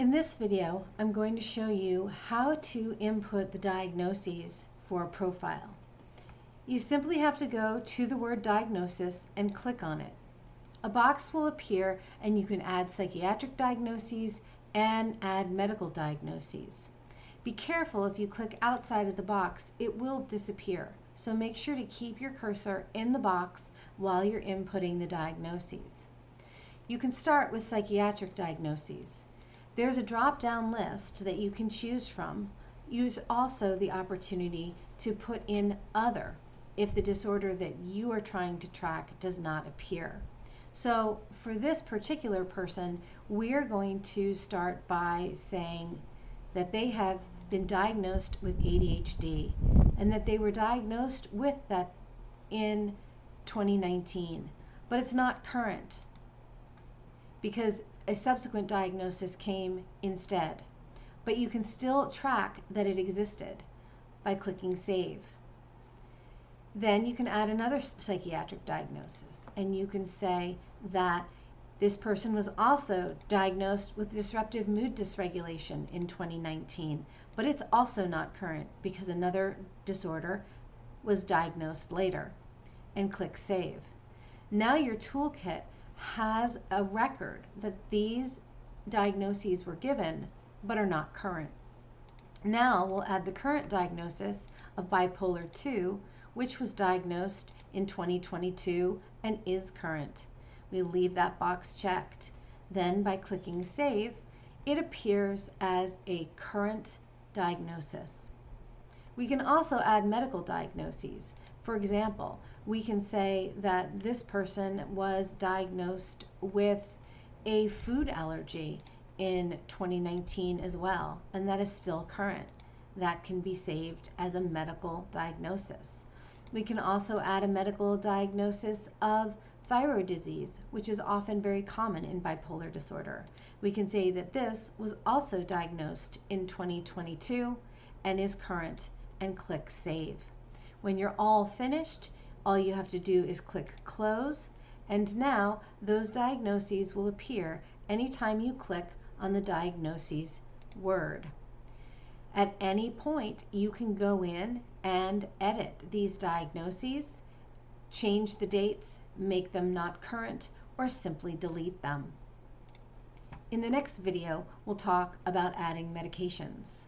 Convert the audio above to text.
In this video, I'm going to show you how to input the diagnoses for a profile. You simply have to go to the word diagnosis and click on it. A box will appear and you can add psychiatric diagnoses and add medical diagnoses. Be careful if you click outside of the box, it will disappear. So make sure to keep your cursor in the box while you're inputting the diagnoses. You can start with psychiatric diagnoses. There's a drop-down list that you can choose from. Use also the opportunity to put in other if the disorder that you are trying to track does not appear. So for this particular person, we're going to start by saying that they have been diagnosed with ADHD and that they were diagnosed with that in 2019, but it's not current because a subsequent diagnosis came instead. But you can still track that it existed by clicking Save. Then you can add another psychiatric diagnosis, and you can say that this person was also diagnosed with disruptive mood dysregulation in 2019, but it's also not current because another disorder was diagnosed later, and click Save. Now your toolkit has a record that these diagnoses were given but are not current. Now we'll add the current diagnosis of bipolar 2, which was diagnosed in 2022 and is current. We leave that box checked. Then by clicking Save, it appears as a current diagnosis. We can also add medical diagnoses. For example, we can say that this person was diagnosed with a food allergy in 2019 as well, and that is still current. That can be saved as a medical diagnosis. We can also add a medical diagnosis of thyroid disease, which is often very common in bipolar disorder. We can say that this was also diagnosed in 2022 and is current, and click Save. When you're all finished, all you have to do is click Close, and now those diagnoses will appear anytime you click on the diagnoses word. At any point, you can go in and edit these diagnoses, change the dates, make them not current, or simply delete them. In the next video, we'll talk about adding medications.